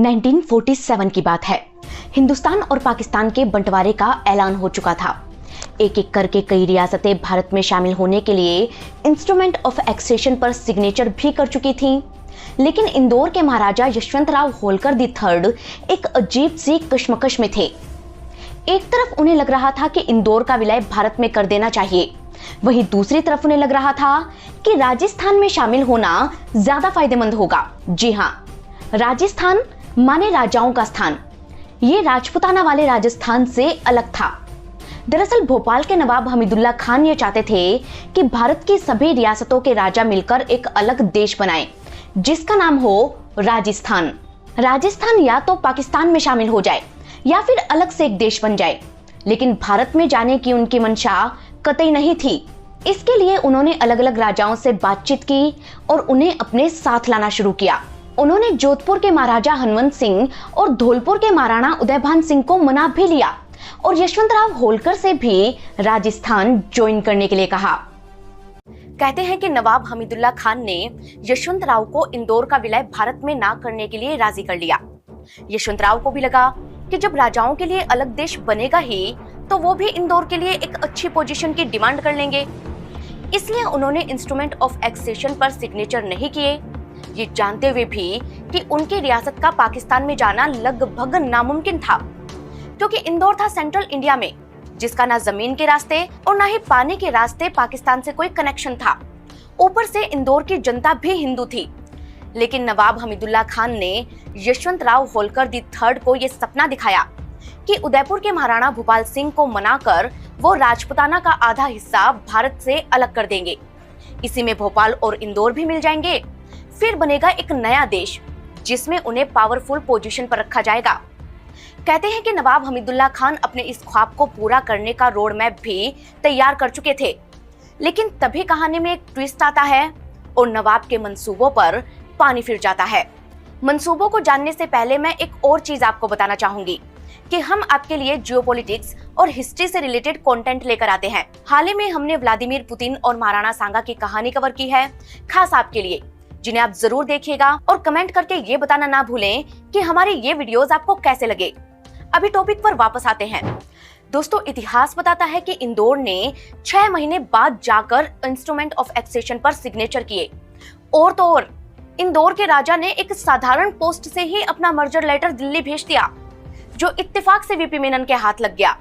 1947 की बात है। हिंदुस्तान और पाकिस्तान के बंटवारे का ऐलान हो चुका था। एक एक करके कई रियासतें भारत में शामिल होने के लिए इंस्ट्रूमेंट ऑफ एक्सेशन पर सिग्नेचर भी कर चुकी थीं। लेकिन इंदौर के महाराजा यशवंतराव होलकर दी थर्ड एक अजीब सी कश्मकश में थे। एक तरफ उन्हें लग रहा था कि इंदौर का विलय भारत में कर देना चाहिए, वहीं दूसरी तरफ उन्हें लग रहा था कि राजस्थान में शामिल होना ज्यादा फायदेमंद होगा। जी हाँ, राजस्थान माने राजाओं का स्थान। ये राजपुताना वाले राजस्थान से अलग था। दरअसल भोपाल के नवाब हमीदुल्ला खान ये चाहते थे कि भारत की सभी रियासतों के राजा मिलकर एक अलग देश बनाएं, जिसका नाम हो राजस्थान। राजस्थान या तो पाकिस्तान में शामिल हो जाए या फिर अलग से एक देश बन जाए, लेकिन भारत में जाने की उनकी मंशा कतई नहीं थी। इसके लिए उन्होंने अलग अलग राजाओं से बातचीत की और उन्हें अपने साथ लाना शुरू किया। उन्होंने जोधपुर के महाराजा हनुमंत सिंह और धौलपुर के महाराणा उदयभान सिंह को मना भी लिया और यशवंतराव होलकर से भी राजस्थान ज्वाइन करने के लिए कहा। कहते हैं कि नवाब हमीदुल्ला खान ने यशवंतराव को इंदौर का विलय भारत में ना करने के लिए राजी कर लिया। यशवंतराव को भी लगा कि जब राजाओं के लिए अलग देश बनेगा ही तो वो भी इंदौर के लिए एक अच्छी पोजीशन की डिमांड कर लेंगे। इसलिए उन्होंने इंस्ट्रूमेंट ऑफ एक्सेशन पर सिग्नेचर नहीं किए, ये जानते हुए भी कि उनकी रियासत का पाकिस्तान में जाना लगभग नामुमकिन था, क्योंकि इंदौर था सेंट्रल इंडिया में, जिसका ना जमीन के रास्ते और ना ही पानी के रास्ते पाकिस्तान से कोई कनेक्शन था। ऊपर से इंदौर की जनता भी हिंदू थी। लेकिन नवाब हमीदुल्ला खान ने यशवंतराव होलकर दी थर्ड को यह सपना दिखाया कि उदयपुर के महाराणा भूपाल सिंह को मनाकर वो राजपुताना का आधा हिस्सा भारत से अलग कर देंगे। इसी में भोपाल और इंदौर भी मिल जाएंगे। फिर बनेगा एक नया देश जिसमें उन्हें पावरफुल पोजीशन पर रखा जाएगा। कहते हैं कि नवाब हमीदुल्ला खान अपने इस ख्वाब को पूरा करने का रोड मैप भी तैयार कर चुके थे। लेकिन तभी कहानी में एक ट्विस्ट आता है और नवाब के मंसूबों पर पानी फिर जाता है। मंसूबों को जानने से पहले मैं एक और चीज आपको बताना चाहूंगी कि हम आपके लिए जियोपॉलिटिक्स और हिस्ट्री से रिलेटेड कंटेंट लेकर आते हैं। हाल ही में हमने व्लादिमीर पुतिन और महाराणा सांगा की कहानी कवर की है, खास आपके लिए, जिन्हें आप जरूर देखिएगा और कमेंट करके ये बताना ना भूलें कि हमारे ये वीडियोस आपको कैसे लगे। अभी टॉपिक पर वापस आते हैं। दोस्तों, इतिहास बताता है कि इंदौर ने 6 महीने बाद जाकर इंस्ट्रूमेंट ऑफ एक्सेशन पर सिग्नेचर किए। और तो और इंदौर के राजा ने एक साधारण पोस्ट से ही अपना मर्जर लेटर दिल्ली भेज दिया, जो इत्तेफाक से वीपी मेनन के हाथ लग गया।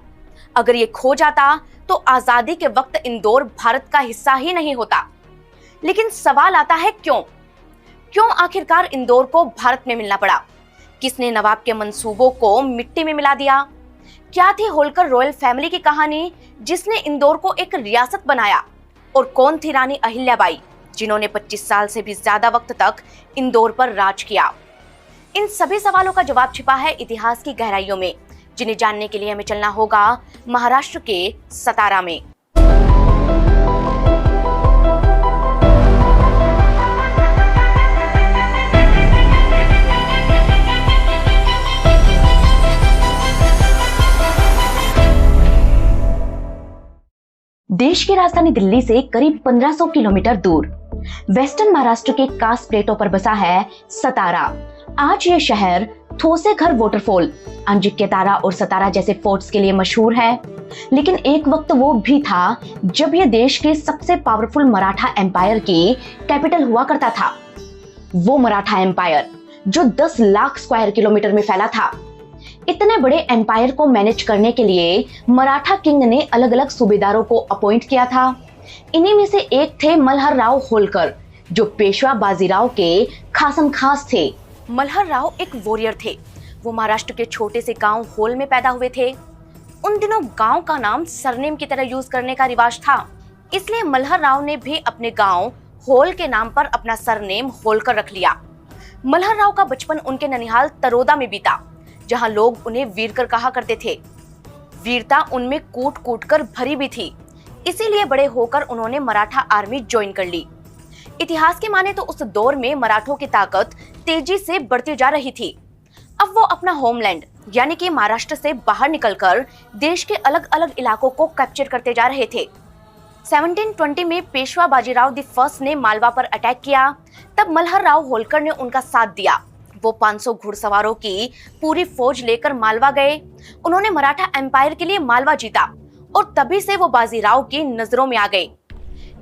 अगर ये खो जाता तो आजादी के वक्त इंदौर भारत का हिस्सा ही नहीं होता। लेकिन सवाल आता है क्यों आखिरकार इंदौर को भारत में मिलना पड़ा? किसने नवाब के मंसूबों को मिट्टी में मिला दिया? क्या थी होलकर रॉयल फैमिली की कहानी जिसने इंदौर को एक रियासत बनाया? और कौन थी रानी अहिल्याबाई, जिन्होंने 25 साल से भी ज्यादा वक्त तक इंदौर पर राज किया? इन सभी सवालों का जवाब छिपा है इतिहास की गहराइयों में, जिन्हें जानने के लिए हमें चलना होगा महाराष्ट्र के सतारा में। देश की राजधानी दिल्ली से करीब 1500 किलोमीटर दूर वेस्टर्न महाराष्ट्र के कास प्लेटों पर बसा है सतारा। आज ये शहर थोसेघर वाटरफॉल, अंजिक्य तारा और सतारा जैसे फोर्ट्स के लिए मशहूर है। लेकिन एक वक्त वो भी था जब ये देश के सबसे पावरफुल मराठा एम्पायर की कैपिटल हुआ करता था। वो मराठा एम्पायर जो 10 लाख स्क्वायर किलोमीटर में फैला था। इतने बड़े एम्पायर को मैनेज करने के लिए मराठा किंग ने अलग अलग सूबेदारों को अपॉइंट किया था। इन्हीं में से एक थे मल्हर राव होलकर, जो पेशवा बाजीराव के खासम खास थे। मल्हर राव एक वॉरियर थे। वो महाराष्ट्र के छोटे से गांव होल में पैदा हुए थे। उन दिनों गांव का नाम सरनेम की तरह यूज करने का रिवाज था, इसलिए मल्हर राव ने भी अपने गांव होल के नाम पर अपना सरनेम होलकर रख लिया। मल्हर राव का बचपन उनके ननिहाल तरोदा में बीता, जहां लोग उन्हें वीरकर कहा करते थे। वीरता उनमें कूट कूट कर भरी भी थी, इसीलिए बड़े होकर उन्होंने मराठा आर्मी ज्वाइन कर ली। इतिहास के माने तो उस दौर में मराठों की ताकत तेजी से बढ़ती जा रही थी। अब वो अपना होमलैंड यानी कि महाराष्ट्र से बाहर निकलकर देश के अलग अलग इलाकों को कैप्चर करते जा रहे थे। 1720 में पेशवा बाजीराव द फर्स्ट ने मालवा पर अटैक किया, तब मल्हर राव होलकर ने उनका साथ दिया। वो 500 घुड़सवारों की पूरी फौज लेकर मालवा गए। उन्होंने मराठा एम्पायर के लिए मालवा जीता और तभी से वो बाजीराव की नजरों में आ गए।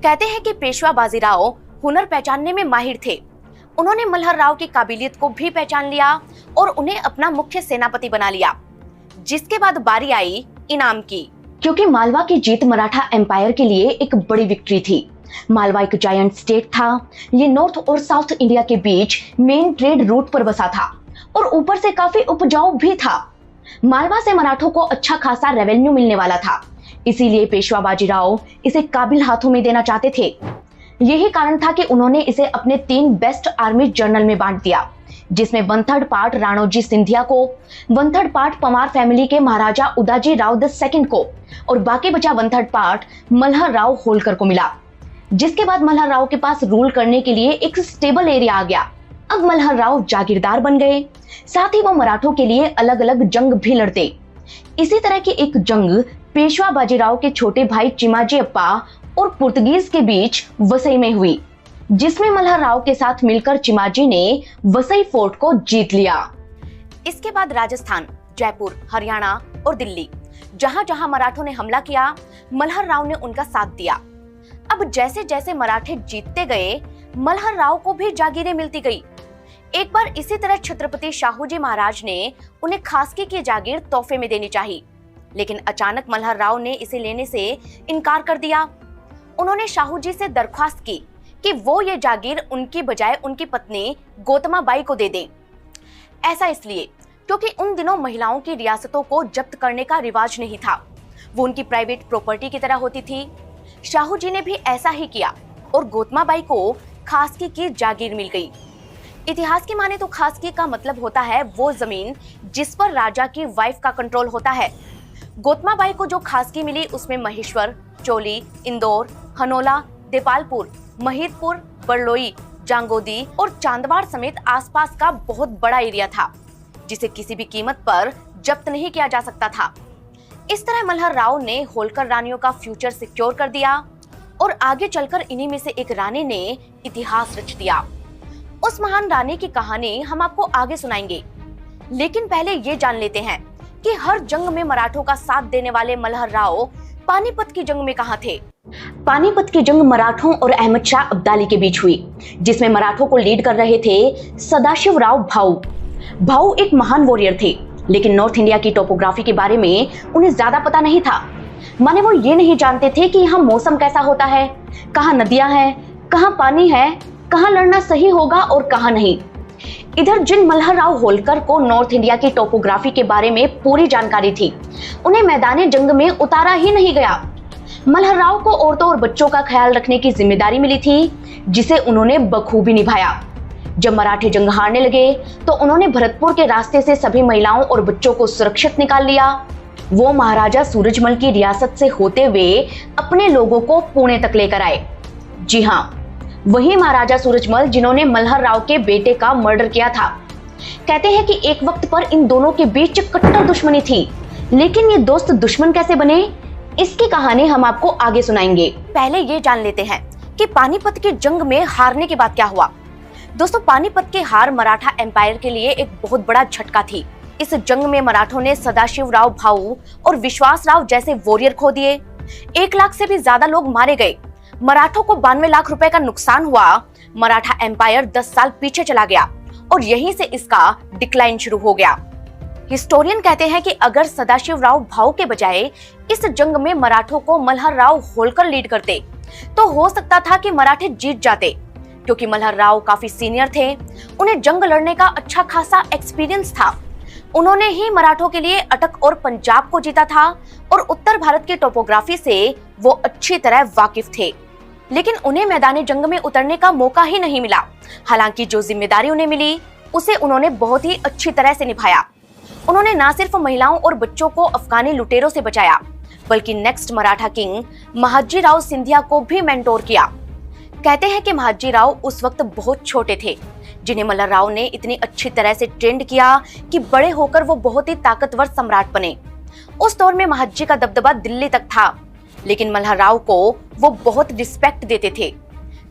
कहते हैं कि पेशवा बाजीराव हुनर पहचानने में माहिर थे। उन्होंने मल्हर राव की काबिलियत को भी पहचान लिया और उन्हें अपना मुख्य सेनापति बना लिया। जिसके बाद बारी आई इनाम की, क्योंकि मालवा की जीत मराठा एम्पायर के लिए एक बड़ी विक्ट्री थी। मालवा एक जायंट स्टेट था। ये नॉर्थ और साउथ इंडिया के बीच मेन ट्रेड रूट पर बसा था और ऊपर से काफी उपजाऊ भी था। मालवा से मराठों को अच्छा खासा रेवेन्यू मिलने वाला था, इसीलिए पेशवा बाजीराव इसे काबिल हाथों में देना चाहते थे। यही कारण था कि उन्होंने इसे अपने 3 बेस्ट आर्मी जनरल में बांट दिया, जिसमें 1/3 पार्ट राणोजी सिंधिया को, 1/3 पार्ट पवार फैमिली के महाराजा उदाजी राव II को और बाकी बचा 1/3 पार्ट मल्हर राव होलकर को मिला। जिसके बाद मल्हर राव के पास रूल करने के लिए एक स्टेबल एरिया आ गया। अब मल्हर राव जागीरदार बन गए, साथ ही वो मराठों के लिए अलग अलग जंग भी लड़ते। इसी तरह की एक जंग पेशवा बाजीराव के छोटे भाई चिमाजी अप्पा और पुर्तगीज के बीच वसई में हुई, जिसमें मल्हर राव के साथ मिलकर चिमाजी ने वसई फोर्ट को जीत लिया। इसके बाद राजस्थान, जयपुर, हरियाणा और दिल्ली, जहां जहां मराठों ने हमला किया, मल्हर राव ने उनका साथ दिया। अब जैसे जैसे मराठे जीतते गए, मल्हर राव को भी जागीरें मिलती गई। एक बार इसी तरह छत्रपति शाहूजी महाराज ने उन्हें खासकी की जागीर तोहफे में देनी चाहिए, लेकिन अचानक मल्हर राव ने इसे लेने से इनकार कर दिया। उन्होंने शाहूजी से दरख्वास्त की कि वो ये जागीर उनकी बजाय उनकी पत्नी गौतमा बाई को दे दें। ऐसा इसलिए क्योंकि उन दिनों महिलाओं की रियासतों को जब्त करने का रिवाज नहीं था, वो उनकी प्राइवेट प्रॉपर्टी की तरह होती थी। शाहूजी ने भी ऐसा ही किया और गौतमा बाई को खासकी की जागीर मिल गई। इतिहास की माने तो खासकी का मतलब होता है वो जमीन जिस पर राजा की वाइफ का कंट्रोल होता है। गौतमा बाई को जो खासकी मिली उसमें महेश्वर, चोली, इंदौर, हनोला, देपालपुर, महिदपुर, बरलोई, जांगोदी और चांदवाड़ समेत आसपास का बहुत बड़ा एरिया था, जिसे किसी भी कीमत पर जब्त नहीं किया जा सकता था। इस तरह मल्हर राव ने होलकर रानियों का फ्यूचर सिक्योर कर दिया और आगे चलकर इन्हीं में से एक रानी ने इतिहास रच दिया। उस महान रानी की कहानी हम आपको आगे सुनाएंगे, लेकिन पहले ये जान लेते हैं कि हर जंग में मराठों का साथ देने वाले मल्हर राव पानीपत की जंग में कहां थे। पानीपत की जंग मराठों और अहमद शाह अब्दाली के बीच हुई, जिसमें मराठों को लीड कर रहे थे सदाशिव राव भाऊ। भाऊ एक महान वॉरियर थे, लेकिन नॉर्थ इंडिया की टोपोग्राफी के बारे में उन्हें ज्यादा पता नहीं था। माने वो ये नहीं जानते थे कि यहाँ मौसम कैसा होता है, कहाँ नदियां हैं, कहाँ पानी है, कहाँ लड़ना सही होगा और कहाँ नहीं। इधर जिन मल्हर राव होलकर को नॉर्थ इंडिया की टोपोग्राफी के बारे में पूरी जानकारी थी, उन्हें मैदानी जंग में उतारा ही नहीं गया। मल्हर राव को औरतों और बच्चों का ख्याल रखने की जिम्मेदारी मिली थी, जिसे उन्होंने बखूबी निभाया। जब मराठे जंग हारने लगे तो उन्होंने भरतपुर के रास्ते से सभी महिलाओं और बच्चों को सुरक्षित निकाल लिया। वो महाराजा सूरजमल की रियासत से होते हुए अपने लोगों को पुणे तक लेकर आए। जी हाँ, वही महाराजा सूरजमल जिन्होंने मल्हर राव के बेटे का मर्डर किया था। कहते हैं कि एक वक्त पर इन दोनों के बीच कट्टर दुश्मनी थी, लेकिन ये दोस्त दुश्मन कैसे बने, इसकी कहानी हम आपको आगे सुनाएंगे। पहले ये जान लेते हैं कि पानीपत की जंग में हारने के बाद क्या हुआ। दोस्तों, पानीपत की हार मराठा एम्पायर के लिए एक बहुत बड़ा झटका थी। इस जंग में मराठों ने सदाशिव राव भाऊ और विश्वास राव जैसे वॉरियर खो दिए। 1 लाख से भी ज्यादा लोग मारे गए। मराठों को 92 लाख रुपए का नुकसान हुआ। मराठा एम्पायर 10 साल पीछे चला गया और यहीं से इसका डिक्लाइन शुरू हो गया। हिस्टोरियन कहते हैं कि अगर सदाशिव राव भाऊ के बजाय इस जंग में मराठों को मल्हर राव होलकर लीड करते तो हो सकता था कि मराठे जीत जाते, क्योंकि मल्हर राव काफी सीनियर थे, उन्हें जंग लड़ने का अच्छा खासा एक्सपीरियंस था। उन्होंने ही मराठों के लिए अटक और पंजाब को जीता था और उत्तर भारत की टोपोग्राफी से वो अच्छी तरह वाकिफ थे, लेकिन उन्हें मैदानी जंग में उतरने का मौका ही नहीं मिला। हालांकि जो जिम्मेदारी उन्हें मिली उसे उन्होंने बहुत ही अच्छी तरह से निभाया। उन्होंने न सिर्फ महिलाओं और बच्चों को अफगानी लुटेरों से बचाया, बल्कि नेक्स्ट मराठा किंग महाजी राव सिंधिया को भी मेंटोर किया। कहते हैं कि महाजी राव उस वक्त बहुत छोटे थे, जिन्हें मल्हर राव ने इतनी अच्छी तरह से ट्रेंड किया कि बड़े होकर वो बहुत ही ताकतवर सम्राट बने। उस दौर में महाजी का दबदबा दिल्ली तक था, लेकिन मल्हर राव को वो बहुत रिस्पेक्ट देते थे,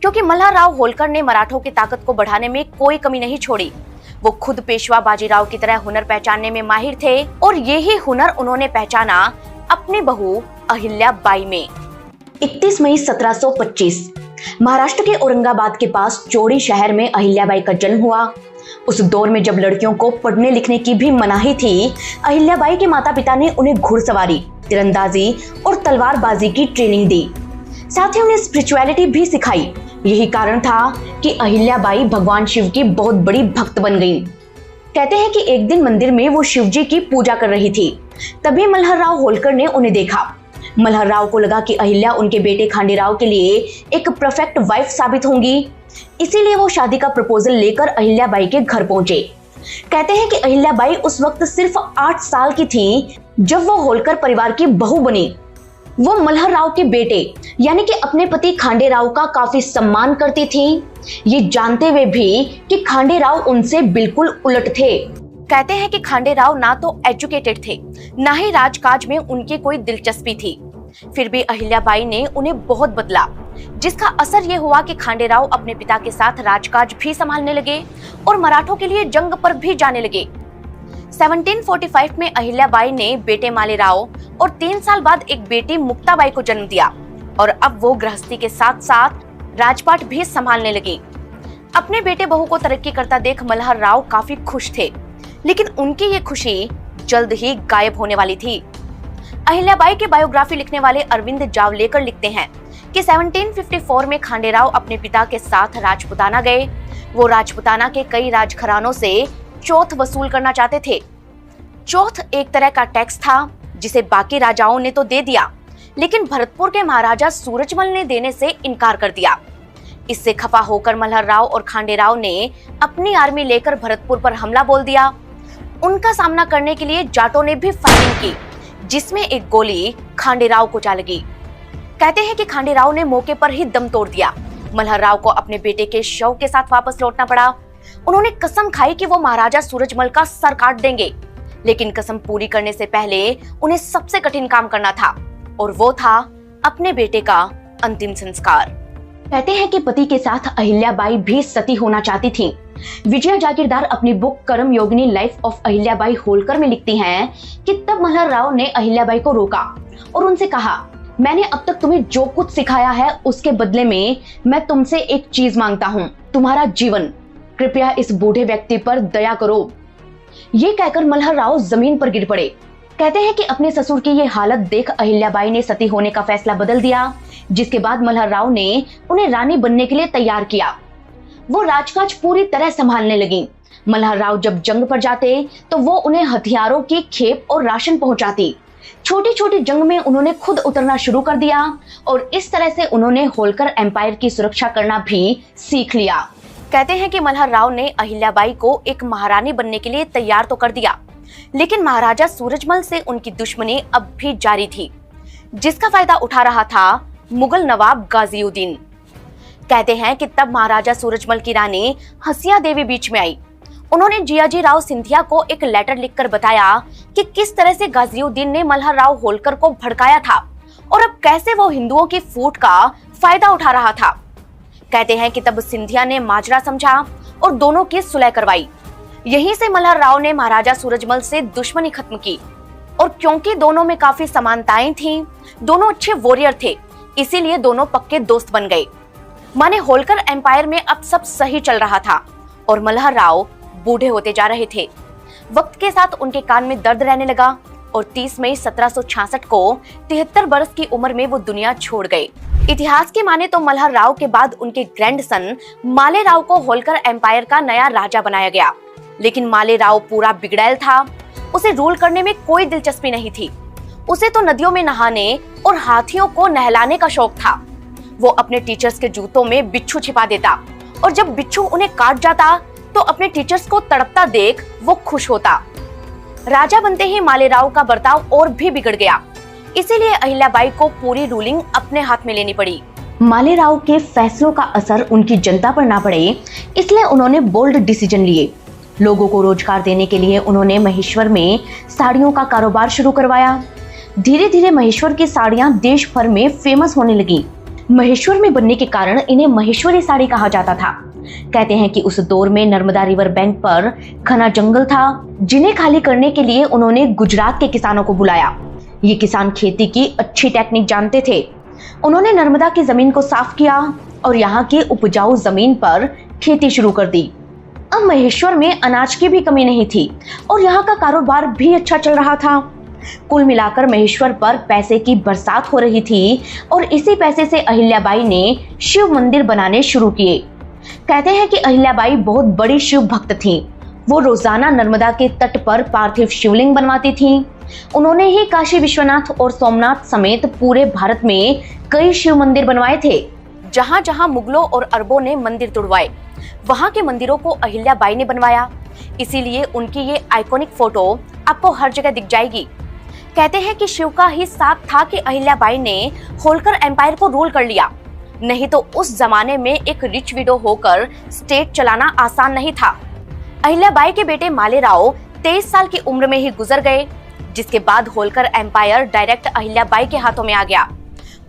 क्योंकि मल्हर राव होलकर ने मराठों की ताकत को बढ़ाने में कोई कमी नहीं छोड़ी। वो खुद पेशवा बाजीराव की तरह हुनर पहचानने में माहिर थे और यही हुनर उन्होंने पहचाना अपनी बहू अहिल्या बाई में। 31 मई 1725 महाराष्ट्र के औरंगाबाद के पास चौड़ी शहर में अहिल्याबाई का जन्म हुआ। उस दौर में जब लड़कियों को पढ़ने लिखने की भी मनाही थी, अहिल्याबाई के माता पिता ने उन्हें घुड़सवारी, तीरंदाजी और तलवारबाजी की ट्रेनिंग दी। साथ ही उन्हें स्पिरिचुअलिटी भी सिखाई। यही कारण था कि अहिल्याबाई भगवान शिव की बहुत बड़ी भक्त बन गई। कहते हैं कि एक दिन मंदिर में वो शिव जी की पूजा कर रही थी, तभी मल्हरराव होलकर ने उन्हें देखा। मल्हरराव को लगा कि अहिल्या उनके बेटे खांडेराव के लिए एक परफेक्ट वाइफ साबित होंगी, इसीलिए वो शादी का प्रपोजल लेकर अहिल्याबाई के घर पहुंचे। कहते हैं कि अहिल्याबाई उस वक्त सिर्फ 8 साल की थी जब वो होलकर परिवार की बहू बनी। वो मल्हरराव के बेटे यानी कि अपने पति खांडेराव का काफी सम्मान करती थी, ये जानते हुए भी कि खांडेराव उनसे बिल्कुल उलट थे। कहते हैं कि खांडेराव ना तो एजुकेटेड थे, ना ही राजकाज में उनकी कोई दिलचस्पी थी। फिर भी अहिल्याबाई ने उन्हें बहुत बदला, जिसका असर ये हुआ कि खांडेराव अपने पिता के साथ राजकाज भी संभालने लगे और मराठों के लिए जंग पर भी जाने लगे। 1745 में अहिल्याबाई ने बेटे मालेराव और 3 साल बाद एक बेटी मुक्ताबाई को जन्म दिया और अब वो गृहस्थी के साथ साथ राजपाट भी संभालने लगी। अपने बेटे बहू को तरक्की करता देख मल्हरराव काफी खुश थे, लेकिन उनकी ये खुशी जल्द ही गायब होने वाली थी। अहिल्याबाई की बायोग्राफी लिखने वाले अरविंद जावलेकर लिखते हैं कि 1754 में खांडेराव अपने पिता के साथ राजपुताना गए। वो राजपुताना के कई राजघरानों से चौथ वसूल करना चाहते थे। चौथ एक तरह का टैक्स था जिसे बाकी राजाओं ने तो दे दिया, लेकिन भरतपुर के महाराजा सूरजमल ने देने से इनकार कर दिया। इससे खफा होकर मल्हरराव और खांडेराव ने अपनी आर्मी लेकर भरतपुर पर हमला बोल दिया। उनका सामना करने के लिए जाटों ने भी फायरिंग की, जिसमें एक गोली खांडेराव को जा लगी। कहते हैं कि खांडेराव ने मौके पर ही दम तोड़ दिया। मल्हरराव को अपने बेटे के शव के साथ वापस लौटना पड़ा। उन्होंने कसम खाई कि वो महाराजा सूरजमल का सर काट देंगे, लेकिन कसम पूरी करने से पहले उन्हें सबसे कठिन काम करना था और वो था अपने बेटे का अंतिम संस्कार। कहते हैं कि पति के साथ अहिल्याबाई भी सती होना चाहती थी। विजया जागीरदार अपनी बुक कर्म योगिनी लाइफ ऑफ अहिल्याबाई होलकर में लिखती हैं कि तब मल्हरराव ने अहिल्याबाई को रोका और उनसे कहा, मैंने अब तक तुम्हें जो कुछ सिखाया है उसके बदले में मैं तुमसे एक चीज मांगता हूँ, तुम्हारा जीवन। कृपया इस बूढ़े व्यक्ति पर दया करो। ये कहकर मल्हरराव जमीन पर गिर पड़े। कहते हैं कि अपने ससुर की ये हालत देख अहिल्याबाई ने सती होने का फैसला बदल दिया, जिसके बाद मल्हरराव ने उन्हें रानी बनने के लिए तैयार किया। वो राजकाज पूरी तरह संभालने लगी। मल्हरराव जब जंग पर जाते तो वो उन्हें हथियारों की खेप और राशन पहुंचाती। छोटी छोटी जंग में उन्होंने खुद उतरना शुरू कर दिया और इस तरह से उन्होंने होलकर एम्पायर की सुरक्षा करना भी सीख लिया। कहते हैं कि मल्हरराव ने अहिल्याबाई को एक महारानी बनने के लिए तैयार तो कर दिया, लेकिन महाराजा सूरजमल से उनकी दुश्मनी अब भी जारी थी, जिसका फायदा उठा रहा था मुगल नवाब गाजिउद्दीन। कहते हैं कि तब महाराजा सूरजमल की रानी हसिया देवी बीच में आई। उन्होंने जियाजी राव सिंधिया को एक लेटर लिखकर बताया कि किस तरह से गाजिउद्दीन ने मल्हरराव होलकर को भड़काया था और अब कैसे वो हिंदुओं की फूट का फायदा उठा रहा था। कहते हैं कि तब सिंधिया ने माजरा समझा और दोनों की सुलह करवाई। यहीं से मल्हरराव ने महाराजा सूरजमल से दुश्मनी खत्म की और क्योंकि दोनों में काफी समानताएं थीं, दोनों अच्छे वॉरियर थे, इसीलिए दोनों पक्के दोस्त बन गए। माने होलकर एम्पायर में अब सब सही चल रहा था और मल्हरराव बूढ़े होते जा रहे थे। वक्त के साथ उनके कान में दर्द रहने लगा और 30 मई 1766 को 73 बरस की उम्र में वो दुनिया छोड़ गए। इतिहास के माने तो मल्हरराव के बाद उनके ग्रैंडसन मालेराव को होलकर एम्पायर का नया राजा बनाया गया, लेकिन मालेराव पूरा बिगड़ैल था। उसे रूल करने में कोई दिलचस्पी नहीं थी। उसे तो नदियों में नहाने और हाथियों को नहलाने का शौक था। वो अपने टीचर्स के जूतों में बिच्छू छिपा देता और जब बिच्छू उन्हें काट जाता तो अपने टीचर्स को तड़पता देख वो खुश होता। राजा बनते ही मालेराव का बर्ताव और भी बिगड़ गया, इसीलिए अहिल्याबाई को पूरी रूलिंग अपने हाथ में लेनी पड़ी। मालेराव के फैसलों का असर उनकी जनता पर ना पड़े, इसलिए उन्होंने बोल्ड डिसीजन लिए। लोगों को रोजगार देने के लिए उन्होंने महेश्वर में साड़ियों का कारोबार शुरू करवाया। धीरे धीरे महेश्वर की साड़ियां देश भर में फेमस होने लगी। महेश्वर में बनने के कारण इन्हें महेश्वरी साड़ी कहा जाता था। कहते हैं कि उस दौर में नर्मदा रिवर बैंक पर घना जंगल था, जिन्हें खाली करने के लिए उन्होंने गुजरात के किसानों को बुलाया। ये किसान खेती की अच्छी टेक्निक जानते थे। उन्होंने नर्मदा की जमीन को साफ किया और यहाँ की उपजाऊ जमीन पर खेती शुरू कर दी। अब महेश्वर में अनाज की भी कमी नहीं थी और यहाँ का कारोबार भी अच्छा चल रहा था। कुल मिलाकर महेश्वर पर पैसे की बरसात हो रही थी और इसी पैसे से अहिल्याबाई ने शिव मंदिर बनाने शुरू किए। कहते हैं कि अहिल्याबाई बहुत बड़ी शिव भक्त थीं। वो रोजाना नर्मदा के तट पर पार्थिव शिवलिंग बनवाती थीं। उन्होंने ही काशी विश्वनाथ और सोमनाथ समेत पूरे भारत में कई शिव मंदिर बनवाए थे। जहां जहां मुगलों और अरबों ने मंदिर तुड़वाए, वहां के मंदिरों को अहिल्याबाई ने बनवाया। इसीलिए उनकी ये आइकॉनिक फोटो आपको हर जगह दिख जाएगी। कहते हैं कि शिव का ही साथ था कि अहिल्याबाई ने होलकर एम्पायर को रूल कर लिया। नहीं तो उस जमाने में एक रिच विडो होकर स्टेट चलाना आसान नहीं था। अहिल्याबाई के बेटे मालेराव 23 साल की उम्र में ही गुजर गए, जिसके बाद होलकर एम्पायर डायरेक्ट अहिल्याबाई के हाथों में आ गया।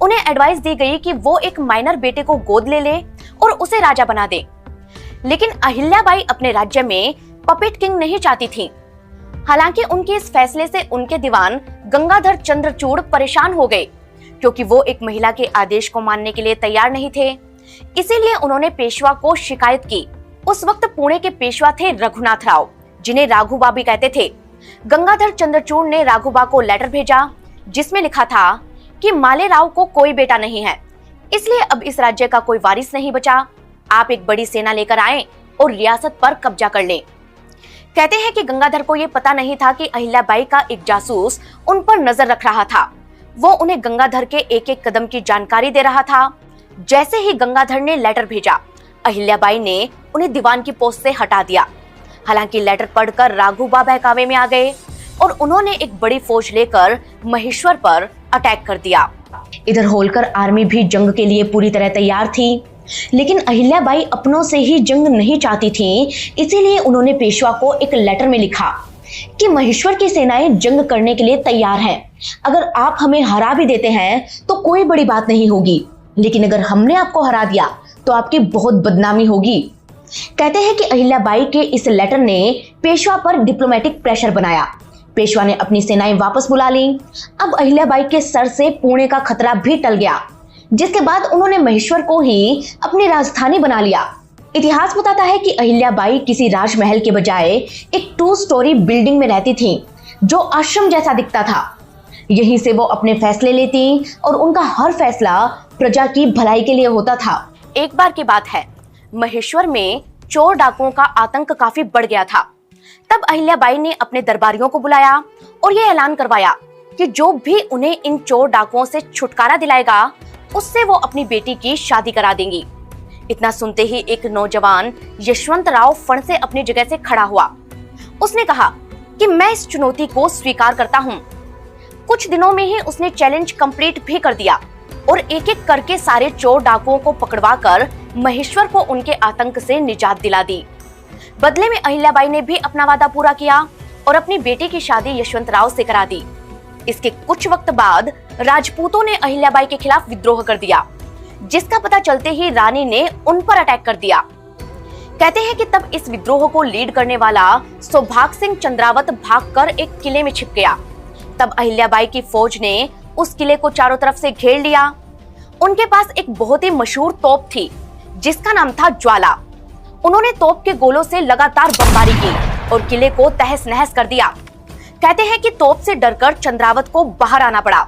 उन्हें एडवाइस दी गई कि वो एक माइनर बेटे को गोद ले ले और उसे राजा बना दे। लेकिन अहिल्याबाई अपने राज्य में पपेट किंग नहीं चाहती थी। हालांकि उनके इस फैसले से उनके दीवान गंगाधर चंद्रचूड़ परेशान हो गए, क्योंकि वो एक महिला के आदेश को मानने के लिए तैयार नहीं थे। इसीलिए उन्होंने पेशवा को शिकायत की। उस वक्त पुणे के पेशवा थे रघुनाथ राव, जिन्हें राघुबा भी कहते थे। गंगाधर चंद्रचूड़ ने राघुबा को लेटर भेजा, जिसमें लिखा था कि मालेराव को कोई बेटा नहीं है, इसलिए अब इस राज्य का कोई वारिस नहीं बचा। आप एक बड़ी सेना लेकर आएं और रियासत पर कब्जा कर लें। कहते हैं कि गंगाधर को यह पता नहीं था कि अहिल्याबाई का एक जासूस उन पर नजर रख रहा था। वो उन्हें गंगाधर के एक एक कदम की जानकारी दे रहा था। जैसे ही गंगाधर ने लेटर भेजा, अहिल्याबाई ने उन्हें दीवान की पोस्ट से हटा दिया। हालांकि लेटर पढ़कर राघुबा बहकावे में आ गए और उन्होंने एक बड़ी फौज लेकर महेश्वर पर अटैक कर दिया। इधर होलकर आर्मी भी जंग के लिए पूरी तरह तैयार थी, लेकिन अहिल्याबाई अपनों से ही जंग नहीं चाहती थीं। इसीलिए उन्होंने पेशवा को एक लेटर में लिखा कि महेश्वर की सेनाएं जंग करने के लिए तैयार हैं। अगर आप हमें हरा भी देते हैं तो कोई बड़ी बात नहीं होगी, लेकिन अगर हमने आपको हरा दिया तो आपकी बहुत बदनामी होगी। कहते हैं कि अहिल्याबाई के इस लेटर ने पेशवा पर डिप्लोमेटिक प्रेशर बनाया। पेशवा ने अपनी सेनाएं वापस बुला ली। अब अहिल्याबाई के सर से पुणे का खतरा भी टल गया, जिसके बाद उन्होंने महेश्वर को ही अपनी राजधानी बना लिया। इतिहास बताता है कि अहिल्याबाई किसी राजमहल के बजाय एक 2 स्टोरी बिल्डिंग में रहती थीं, जो आश्रम जैसा दिखता था। यहीं से वो अपने फैसले लेती और उनका हर फैसला प्रजा की भलाई के लिए होता था। एक बार की बात है, महेश्वर में चोर डाकुओं का आतंक काफी बढ़ गया था। तब अहिल्याबाई ने अपने दरबारियों को बुलाया और ये ऐलान करवाया कि जो भी उन्हें इन चोर डाकुओं से छुटकारा दिलाएगा, उससे वो अपनी बेटी की शादी करा देंगी। इतना सुनते ही एक नौजवान यशवंत राव फण से अपनी जगह से खड़ा हुआ। उसने कहा कि मैं इस चुनौती को स्वीकार करता हूँ। कुछ दिनों में ही उसने चैलेंज कंप्लीट भी कर दिया और एक एक करके सारे चोर डाकुओं को पकड़वाकर महेश्वर को उनके आतंक से निजात दिला दी। बदले में अहिल्याबाई ने भी अपना वादा पूरा किया और अपनी बेटी की शादी यशवंत राव से करा दी। इसके कुछ वक्त बाद राजपूतों ने अहिल्याबाई के खिलाफ विद्रोह कर दिया, जिसका पता चलते ही रानी ने उन पर अटैक कर दिया। कहते हैं कि तब इस विद्रोह को लीड करने वाला सौभाग्य सिंह चंद्रावत भागकर एक किले में छिप गया। तब अहिल्याबाई की फौज ने उस किले को चारों तरफ से घेर लिया। उनके पास एक बहुत ही मशहूर तोप थी, जिसका नाम था ज्वाला। उन्होंने तोप के गोलों से लगातार बमबारी की और किले को तहस नहस कर दिया। कहते हैं कि तोप से डरकर चंद्रावत को बाहर आना पड़ा।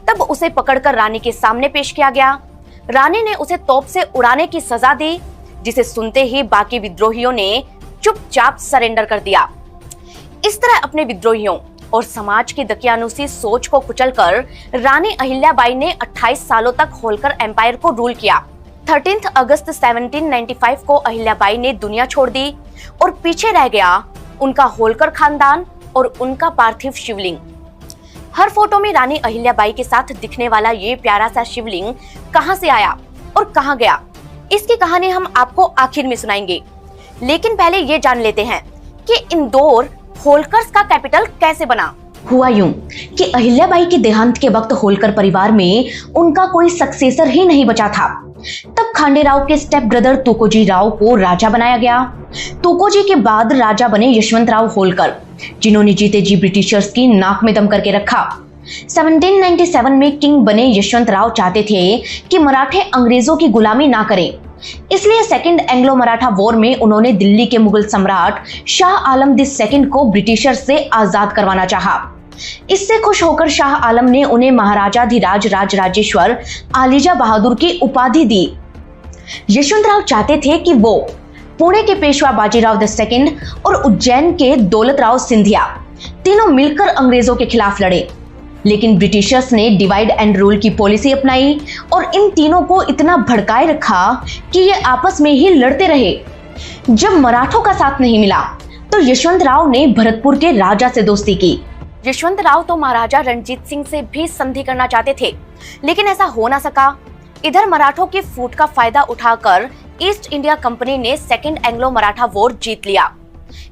तब उसे पकड़कर रानी के सामने पेश किया गया। रानी ने उसे तोप से उड़ाने की सजा दी, जिसे सुनते ही बाकी विद्रोहियों ने चुपचाप सरेंडर कर दिया। इस तरह अपने विद्रोहियों और समाज की दकियानुसी सोच को कुचलकर रानी अहिल्याबाई ने 28 सालों तक होलकर एम्पायर को रूल किया। 13 अगस्त 1795 को अहिल्याबाई ने दुनिया छोड़ दी और पीछे रह गया उनका होलकर खानदान और उनका पार्थिव शिवलिंग। हर फोटो में रानी अहिल्याबाई के साथ दिखने वाला ये प्यारा सा शिवलिंग कहां से आया और कहां गया, इसकी कहानी हम आपको आखिर में सुनाएंगे। लेकिन पहले ये जान लेते हैं कि इंदौर होलकर्स का कैपिटल कैसे बना। हुआ यूं कि अहिल्याबाई के देहांत के वक्त होलकर परिवार में उनका कोई सक्सेसर ही नहीं बचा था। तब खांडेराव के स्टेप ब्रदर तुकोजी राव को राजा बनाया गया। तुकोजी के बाद राजा बने यशवंतराव होलकर, जिन्होंने जीते जी ब्रिटिशर्स की नाक में दम करके रखा। 1797 में किंग बने यशवंतराव चाहते थे कि मराठे अंग्रेजों की गुलामी ना करें, इसलिए सेकंड एंग्लो मराठा वॉर में उन्होंने दिल्ली के मुगल सम्राट शाह आलम II को ब्रिटिशर्स से आजाद करवाना चाहा। इससे खुश होकर शाह आलम ने उन्हें महाराजाधिराज राजराजेश्वर आलीजा बहादुर की उपाधि दी। यशवंतराव चाहते थे कि वो पुणे के पेशवा बाजीराव II और उज्जैन के दौलतराव सिंधिया तीनों मिलकर अंग्रेजों के खिलाफ लड़े, लेकिन ब्रिटिशर्स ने डिवाइड एंड रूल की पॉलिसी अपनाई और इन तीनों को इतना भड़काए रखा कि ये आपस में ही लड़ते रहे। जब मराठों का साथ नहीं मिला तो यशवंतराव ने भरतपुर के राजा से दोस्ती की। यशवंतराव तो महाराजा रणजीत सिंह से भी संधि करना चाहते थे, लेकिन ऐसा हो ना सका। इधर मराठों की फूट का फायदा उठाकर ईस्ट इंडिया कंपनी ने सेकंड एंग्लो मराठा वॉर जीत लिया।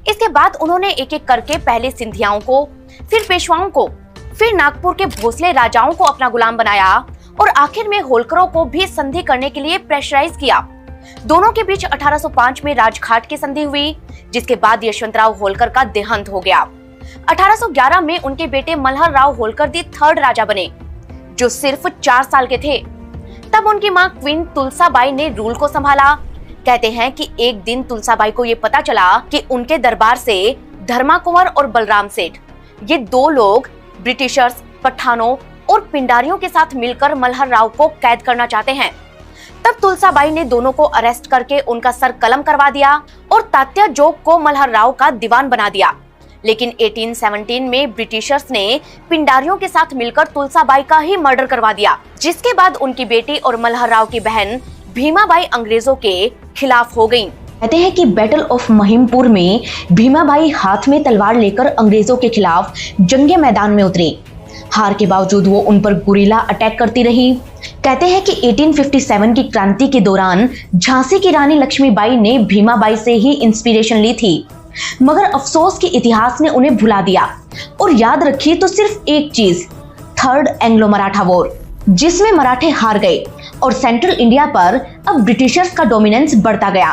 इसके बाद उन्होंने एक एक करके पहले सिंधियाओं को, फिर पेशवाओं को, फिर नागपुर के भोसले राजाओं को अपना गुलाम बनाया और आखिर में होलकरों को भी संधि करने के लिए प्रेशराइज किया। दोनों के बीच 1805 में राजघाट की संधि हुई, जिसके बाद यशवंतराव होलकर का देहांत हो गया। 1811 में उनके बेटे मल्हर राव होलकर III राजा बने, जो सिर्फ 4 साल के थे। तब उनकी मां क्वीन तुलसाबाई ने रूल को संभाला। कहते हैं कि एक दिन तुलसाबाई को ये पता चला कि उनके दरबार से धर्मा कुंवर और बलराम सेठ, ये 2 लोग ब्रिटिशर्स, पठानों और पिंडारियों के साथ मिलकर मल्हर राव को कैद करना चाहते हैं। तब तुलसाबाई ने दोनों को अरेस्ट करके उनका सर कलम करवा दिया और तात्या जोग को मल्हर राव का दीवान बना दिया। लेकिन 1817 में ब्रिटिशर्स ने पिंडारियों के साथ मिलकर तुलसाबाई का ही मर्डर करवा दिया, जिसके बाद उनकी बेटी और मल्हर राव की बहन भीमाबाई अंग्रेजों के खिलाफ हो गयी। कहते हैं कि बैटल ऑफ महिमपुर में भीमाबाई हाथ में तलवार लेकर अंग्रेजों के खिलाफ जंगे मैदान में उतरी। हार के बावजूद वो उन पर गुरिल्ला अटैक करती रही। कहते हैं कि 1857 की क्रांति के दौरान झांसी की रानी लक्ष्मीबाई ने भीमाबाई से ही इंस्पिरेशन ली थी, मगर अफसोस कि इतिहास ने उन्हें भुला दिया और याद रखी तो सिर्फ एक चीज, थर्ड एंग्लो मराठा वॉर, जिसमें मराठे हार गए और सेंट्रल इंडिया पर अब ब्रिटिशर्स का डोमिनेंस बढ़ता गया।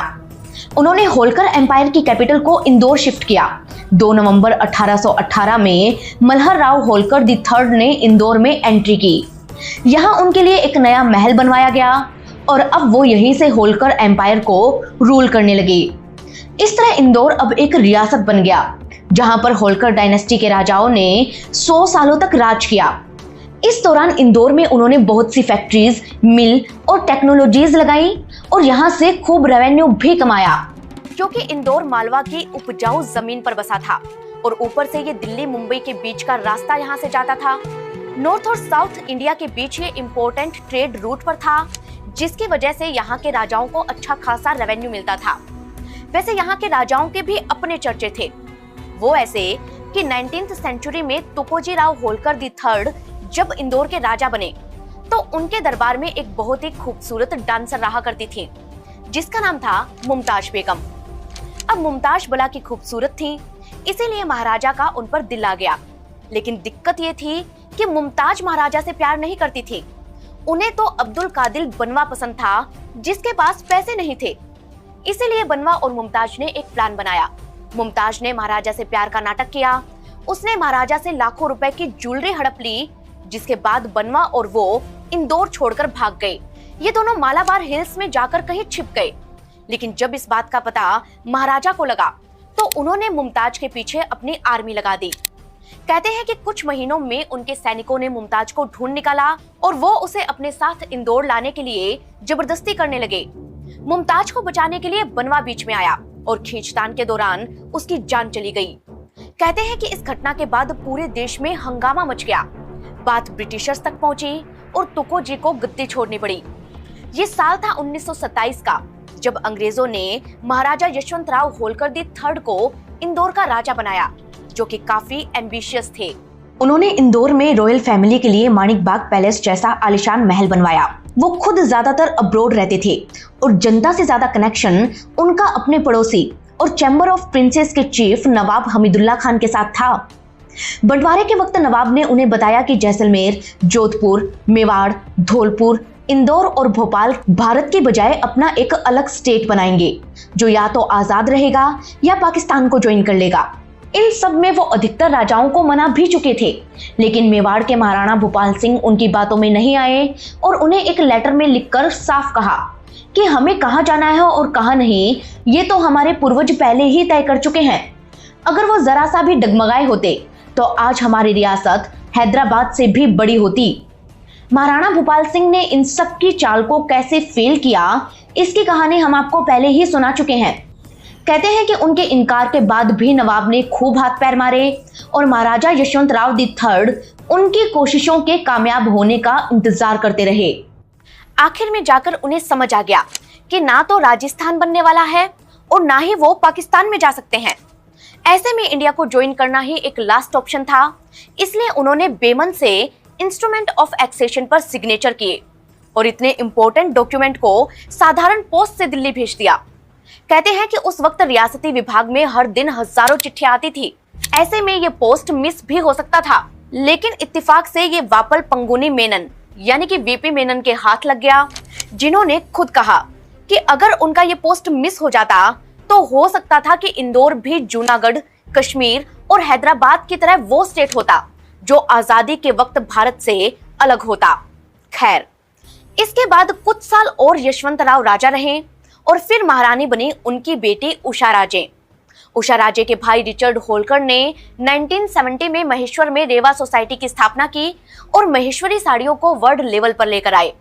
उन्होंने होलकर एम्पायर की कैपिटल को इंदौर शिफ्ट किया। 2 नवंबर 1818 में मल्हर राव होलकर III ने इंदौर में एंट्री की। यहाँ उनके लिए एक नया महल बनवाया गया और अब वो यहीं से होलकर एम्पायर को रूल करने लगे। इस तरह इंदौर अब एक रियासत बन गया, जहां पर होलकर डायनेस्टी के राजाओं ने 100 सालों तक राज किया। इस दौरान इंदौर में उन्होंने बहुत सी फैक्ट्रीज, मिल और टेक्नोलॉजीज लगाई और यहाँ से खूब रेवेन्यू भी कमाया, क्योंकि इंदौर मालवा की उपजाऊ जमीन पर बसा था और ऊपर से ये दिल्ली मुंबई के बीच का रास्ता यहाँ से जाता था। नॉर्थ और साउथ इंडिया के बीच ये इम्पोर्टेंट ट्रेड रूट पर था, जिसकी वजह से यहाँ के राजाओं को अच्छा खासा रेवेन्यू मिलता था। वैसे यहाँ के राजाओं के भी अपने चर्चे थे। वो ऐसे कि 19th सेंचुरी में तुकोजी राव होलकर III जब इंदौर के राजा बने तो उनके दरबार में एक बहुत ही खूबसूरत डांसर रहा करती थी, जिसका नाम था मुमताज बेगम। अब मुमताज बला की खूबसूरत थी, इसीलिए महाराजा का उन पर दिल आ गया। लेकिन दिक्कत ये थी कि मुमताज महाराजा से प्यार नहीं करती थी। उन्हें तो अब्दुल कादिर बनवा पसंद था, जिसके पास पैसे नहीं थे। इसीलिए बनवा और मुमताज ने एक प्लान बनाया। मुमताज ने महाराजा से प्यार का नाटक किया। उसने महाराजा से लाखों रुपए की ज्वेलरी हड़प ली, जिसके बाद बनवा और वो इंदौर छोड़कर भाग गए। ये दोनों मालाबार हिल्स में जाकर कहीं छिप गए। लेकिन जब इस बात का पता महाराजा को लगा तो उन्होंने मुमताज के पीछे अपनी आर्मी लगा दी। कहते हैं कि कुछ महीनों में उनके सैनिकों ने मुमताज को ढूंढ निकाला और वो उसे अपने साथ इंदौर लाने के लिए जबरदस्ती करने लगे। मुमताज को बचाने के लिए बनवा बीच में आया और खींचतान के दौरान उसकी जान चली गई। कहते हैं कि इस घटना के बाद पूरे देश में हंगामा मच गया। बात ब्रिटिशर्स तक पहुंची और तुकोजी को गद्दी छोड़नी पड़ी। ये साल था 1927 का, जब अंग्रेजों ने महाराजा यशवंतराव होलकर III को इंदौर का राजा बनाया, जो कि काफी एम्बिशियस थे। उन्होंने इंदौर में रॉयल फैमिली के लिए माणिक बाग पैलेस जैसा आलीशान महल बनवाया। वो खुद ज्यादातर अब्रोड रहते थे और जनता से ज्यादा कनेक्शन उनका अपने पड़ोसी और चैम्बर ऑफ प्रिंसेस के चीफ नवाब हमीदुल्ला खान के साथ था। बंटवारे के वक्त नवाब ने उन्हें बताया कि जैसलमेर, जोधपुर, मेवाड़, धौलपुर, इंदौर और भोपाल भारत के बजाय अपना एक अलग स्टेट बनाएंगे, जो या तो आजाद रहेगा या पाकिस्तान को ज्वाइन कर लेगा। इन सब में वो अधिकतर राजाओं को मना भी चुके थे, लेकिन मेवाड़ के महाराणा भूपाल सिंह उनकी बातों में नहीं आए और उन्हें एक लेटर में लिखकर साफ कहा कि हमें कहाँ जाना है और कहाँ नहीं, ये तो हमारे पूर्वज पहले ही तय कर चुके हैं। अगर वो जरा सा भी डगमगाए होते तो आज हमारी रियासत हैदराबाद से भी बड़ी होती। महाराणा भूपाल सिंह ने इन सब की चाल को कैसे फेल किया, इसकी कहानी हम आपको पहले ही सुना चुके हैं। कहते हैं कि उनके इनकार के बाद भी नवाब ने खूब हाथ पैर मारे और महाराजा यशवंतराव III उनकी कोशिशों के कामयाब होने का इंतजार करते रहे। आखिर में जाकर उन्हें समझ आ गया कि ना तो राजस्थान बनने वाला है और ना ही वो पाकिस्तान में जा सकते हैं। ऐसे में इंडिया को ज्वाइन करना ही एक लास्ट ऑप्शन था, इसलिए उन्होंने बेमन से इंस्ट्रूमेंट ऑफ एक्सेशन पर सिग्नेचर किए और इतने इंपॉर्टेंट डॉक्यूमेंट को साधारण पोस्ट से दिल्ली भेज दिया। कहते हैं कि उस वक्त रियासती विभाग में हर दिन हजारों चिट्ठियां आती थी। ऐसे में ये पोस्ट मिस भी हो सकता था, लेकिन इत्तेफाक से ये वापल पंगुनी मेनन यानी कि वीपी मेनन के हाथ लग गया, जिन्होंने खुद कहा कि अगर उनका ये पोस्ट मिस हो जाता तो हो सकता था कि इंदौर भी जूनागढ़, कश्मीर और हैदराबाद की तरह वो स्टेट होता जो आजादी के वक्त भारत से अलग होता। खैर, इसके बाद कुछ साल और यशवंतराव राजा रहे और फिर महारानी बनी उनकी बेटी उषा राजे। उषा राजे के भाई रिचर्ड होलकर ने 1970 में महेश्वर में रेवा सोसाइटी की स्थापना की और महेश्वरी साड़ियों को वर्ल्ड लेवल पर लेकर आए।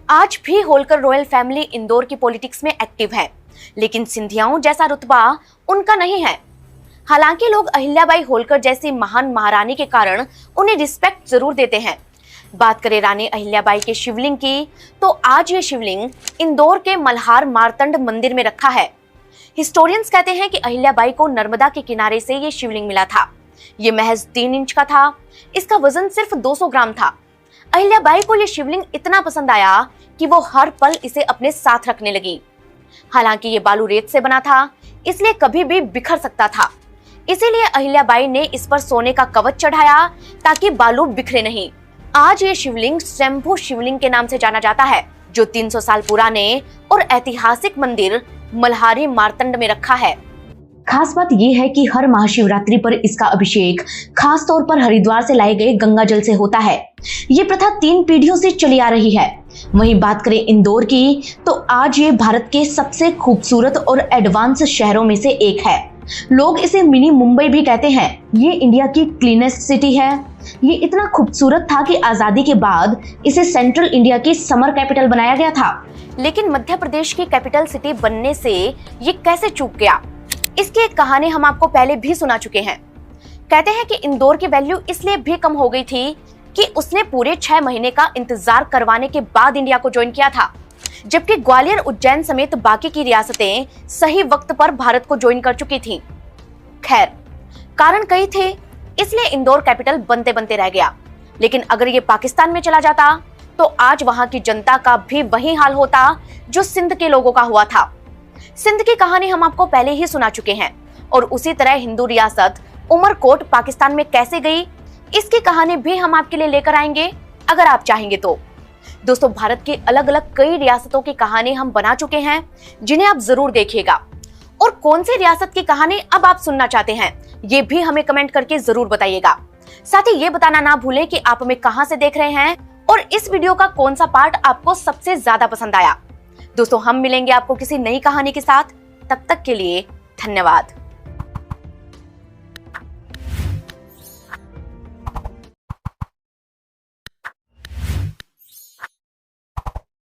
आज भी होलकर रॉयल फैमिली इंदौर की पॉलिटिक्स में एक्टिव है, लेकिन सिंधियाओं जैसा रुतबा उनका नहीं है। हालांकि लोग अहिल्याबाई होलकर जैसी महान महारानी के कारण उन्हें रिस्पेक्ट जरूर देते हैं। बात करें रानी अहिल्याबाई के शिवलिंग की, तो आज ये शिवलिंग इंदौर के मल्हार मार्तंड मंदिर में रखा है। हिस्टोरियंस कहते हैं कि अहिल्याबाई को नर्मदा के किनारे से ये शिवलिंग मिला था। ये महज 3 इंच का था। इसका वजन सिर्फ 200 ग्राम था। अहिल्याबाई को ये शिवलिंग इतना पसंद आया कि वो हर पल इसे अपने साथ रखने लगी। हालांकि ये बालू रेत से बना था, इसलिए कभी भी बिखर सकता था। इसीलिए अहिल्याबाई ने इस पर सोने का कवच चढ़ाया ताकि बालू बिखरे नहीं। आज ये शिवलिंग स्वयंभू शिवलिंग के नाम से जाना जाता है, जो 300 साल पुराने और ऐतिहासिक मंदिर मल्हारी मार्तंड में रखा है। खास बात यह है कि हर महाशिवरात्रि पर इसका अभिषेक खास तौर पर हरिद्वार से लाए गए गंगा जल से होता है। ये प्रथा 3 पीढ़ियों से चली आ रही है। वहीं बात करें इंदौर की, तो आज ये भारत के सबसे खूबसूरत और एडवांस शहरों में से एक है। लोग इसे मिनी मुंबई भी कहते हैं। ये इंडिया की क्लीनेस्ट सिटी है। ये इतना खूबसूरत था कि आजादी के बाद इसे सेंट्रल इंडिया की समर कैपिटल बनाया गया था। लेकिन मध्य प्रदेश की कैपिटल सिटी बनने से ये कैसे चूक गया, इसकी एक कहानी हम आपको पहले भी सुना चुके हैं। कहते हैं कि इंदौर की वैल्यू इसलिए भी कम हो गई थी कि उसने पूरे 6 महीने का इंतजार करवाने के बाद इंडिया को ज्वाइन किया था, जबकि ग्वालियर, उज्जैन समेत बाकी की रियासतें सही वक्त पर भारत को ज्वाइन कर चुकी थीं। खैर, कारण कई थे, इसलिए इंदौर कैपिटल बनते बनते रह गया। लेकिन अगर ये पाकिस्तान में चला जाता तो आज वहां की जनता का भी वही हाल होता जो सिंध के लोगों का हुआ था। सिंध की कहानी हम आपको पहले ही सुना चुके हैं और उसी तरह हिंदू रियासत उमरकोट पाकिस्तान में कैसे गई, इसकी कहानी भी हम आपके लिए लेकर आएंगे अगर आप चाहेंगे तो। दोस्तों, भारत की अलग अलग कई रियासतों की कहानी हम बना चुके हैं, जिन्हें आप जरूर देखिएगा। और कौन सी रियासत की कहानी अब आप सुनना चाहते हैं, ये भी हमें कमेंट करके जरूर बताइएगा। साथ ही ये बताना ना भूलें कि आप हमें कहां से देख रहे हैं और इस वीडियो का कौन सा पार्ट आपको सबसे ज्यादा पसंद आया। दोस्तों, हम मिलेंगे आपको किसी नई कहानी के साथ। तब तक के लिए धन्यवाद।